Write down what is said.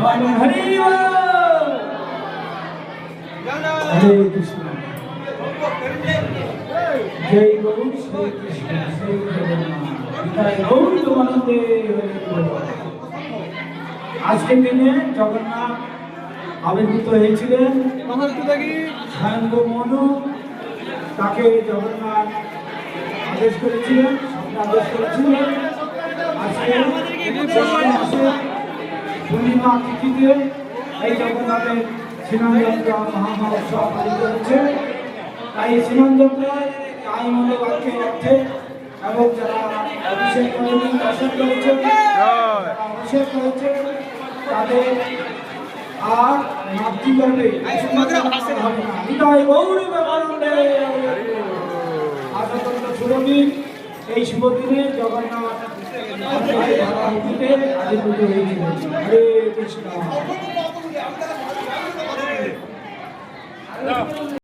হরি হরে কৃষ্ণ। জয় গৌর শ্রী কৃষ্ণ শ্রী জগন্নাথ গৌর তোমানন্দে। আজকের দিনে জগন্নাথ আবির্ভূত হয়েছিলেন স্বয়ংভূ মনু। তাকে জগন্নাথ আদেশ করেছিলেন, আদেশ করেছিলেন। আজকে পূর্ণিমা তিথিতে এই জগন্নাথের স্নানযাত্রা মহামহোৎসব পালিত হচ্ছে। তাই স্নানযাত্রায় তাই মনে বাক্যের অর্থে এবং যারা অভিষেক করেনি দর্শন করেছে, অভিষেক করেছে তাদের আর মাতৃগর্ভে হবে না। হৃদয় গৌরী ব্যাপারণ্ডে আসাদন্ত শুভদিন। এই শুভদিনে জগন্নাথ আবির্ভূত হয়েছিলেন। হরে কৃষ্ণ।